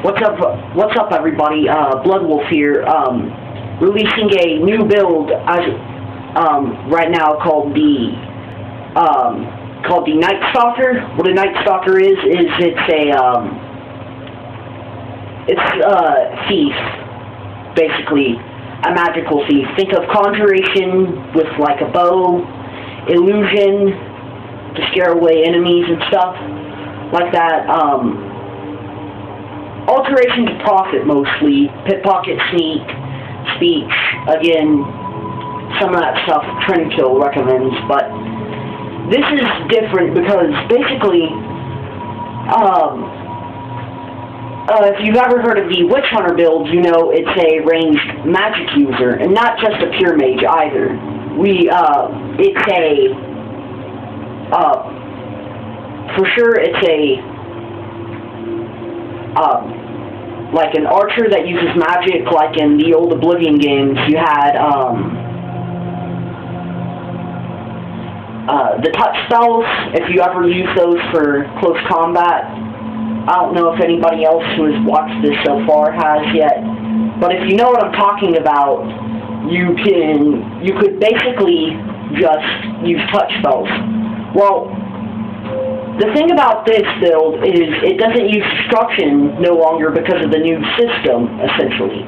What's up, everybody? Bloodwolf here, releasing a new build right now called the Nightstalker. What a Nightstalker is it's a thief, basically, a magical thief. Think of conjuration with like a bow, illusion to scare away enemies and stuff like that. Alteration to profit mostly, pickpocket, sneak, speech, again, some of that stuff Trend Kill recommends, but this is different because basically, if you've ever heard of the Witch Hunter build, you know it's a ranged magic user, and not just a pure mage either. For sure it's like an archer that uses magic, like in the old Oblivion games. You had, the touch spells, if you ever use those for close combat. I don't know if anybody else who has watched this so far has yet, but if you know what I'm talking about, you could basically just use touch spells. Well, the thing about this build is it doesn't use destruction no longer because of the new system, essentially.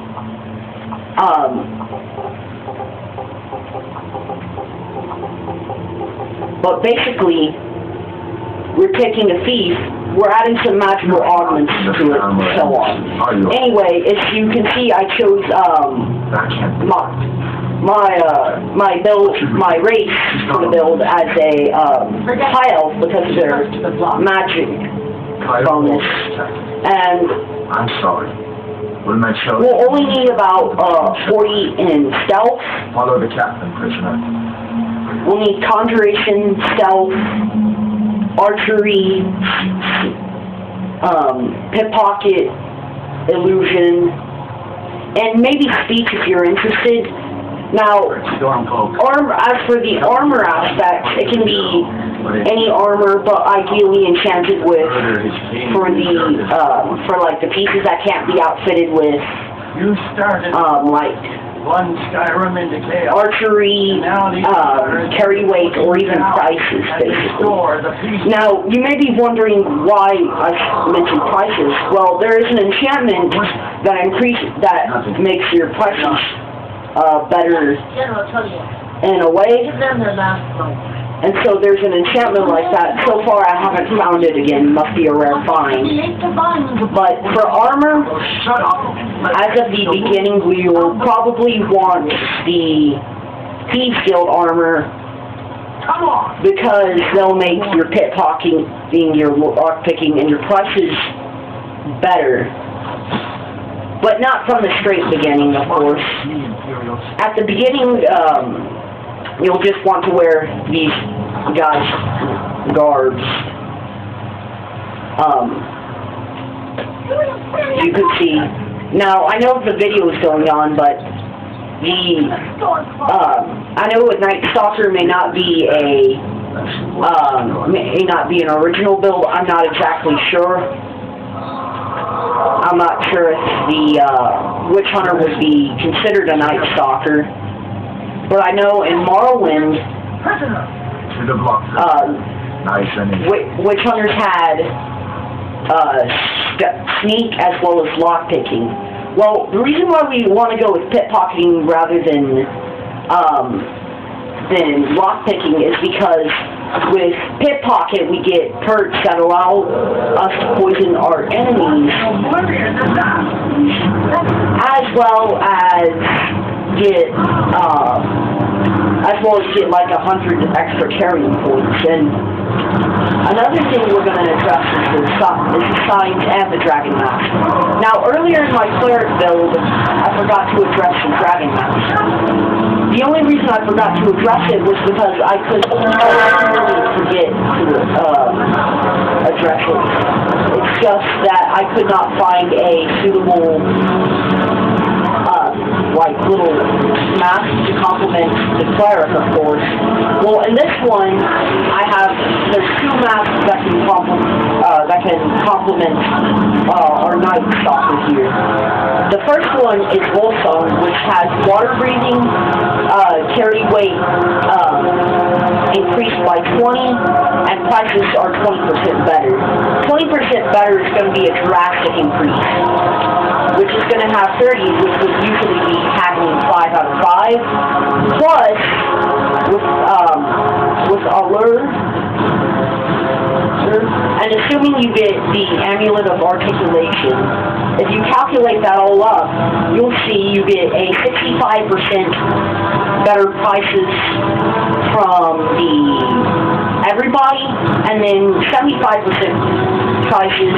But basically, we're taking a thief, we're adding some magical augments to it, and so on. Anyway, as you can see, I chose my race for the build as a high elf because of their magic bonus, and I'm sorry. We'll only need about 40 in stealth. Follow the captain, prisoner. We'll need conjuration, stealth, archery, pickpocket, illusion, and maybe speech if you're interested. Now, as for the armor aspect, it can be any armor, but ideally enchanted with for like the pieces that can't be outfitted with like one Skyrim into chaos. Archery, carry weight, or even prices, basically. Now, you may be wondering why I mentioned prices. Well, there is an enchantment that makes your prices better in a way, and so there's an enchantment like that. So far I haven't found it again, must be a rare find. But for armor, as of the beginning, we will probably want the Thieves Guild armor, because they'll make your pickpocketing, your lockpicking, and your prices better. But not from the straight beginning, of course. At the beginning, you'll just want to wear these guys' garbs. You could see. Now, I know the video is going on, but I know with Nightstalker may not be an original build. I'm not exactly sure. I'm not sure if the Witch Hunter would be considered a Nightstalker, but I know in Morrowind, Witch Hunters had sneak as well as lockpicking. Well, the reason why we want to go with pickpocketing rather than lockpicking is because with pickpocket we get perks that allow us to poison our enemies, as well as get like 100 extra carrying points. And another thing we're going to address is the signs and the dragon mask. Now, earlier in my cleric build, I forgot to address the dragon mask. The only reason I forgot to address it was because I could forget to address it. It's just that I could not find a suitable like little masks to complement the cleric, of course. Well, in this one, there's two masks that can complement our Nightstalker here. The first one is Volsung, which has water breathing, carry weight increased by 20, and prices are 20% better. 20% better is going to be a drastic increase, which is going to have 30, which would usually be tackling 5 out of 5, plus with Allure, and assuming you get the Amulet of Articulation, if you calculate that all up, you'll see you get a 65% better prices from everybody, and then 75% prices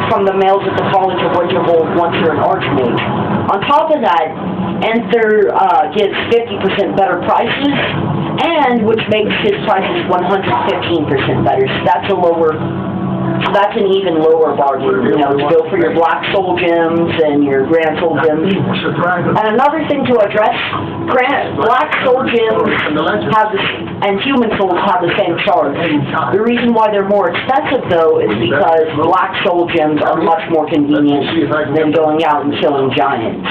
from the males at the College of Winterhold once you're an Archmage. On top of that, Enter gives 50% better prices, and which makes his prices 115% better. So that's an even lower bargain, you know, to go for your Black Soul Gems and your Grand Soul Gems. And another thing to address, Black Soul Gems and Human Souls have the same charge. The reason why they're more expensive, though, is because Black Soul Gems are much more convenient than going out and killing giants.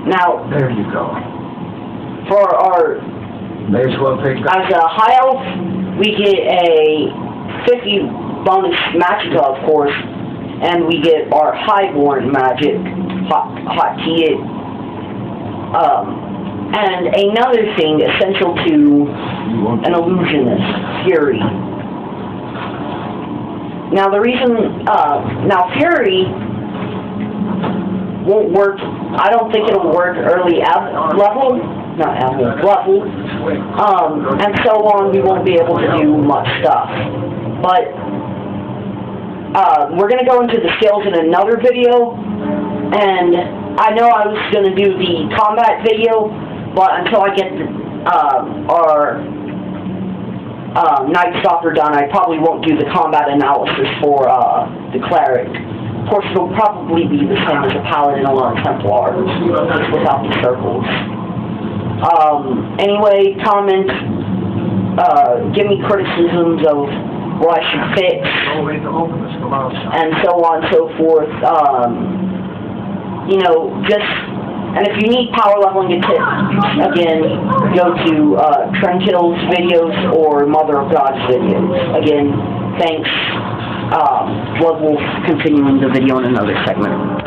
Now, there you go. For our, may as well take that. As a high elf, we get a 50 bonus magicka, of course, and we get our highborn magic, hot key. And another thing essential to an illusionist, Fury. Now the reason, now Fury won't work, I don't think it'll work early level, and so on, we won't be able to do much stuff. But we're going to go into the skills in another video, and I know I was going to do the combat video, but until I get our Nightstalker done, I probably won't do the combat analysis for the cleric. Of course, it'll probably be the same as a paladin or a Templar, just without the circles. Anyway, comment, give me criticisms of what I should fix, and so on and so forth. You know, and if you need power leveling tips, again, go to Trenkill's videos or Mother of God's videos. Again, thanks. Blood Wolf continuing the video in another segment.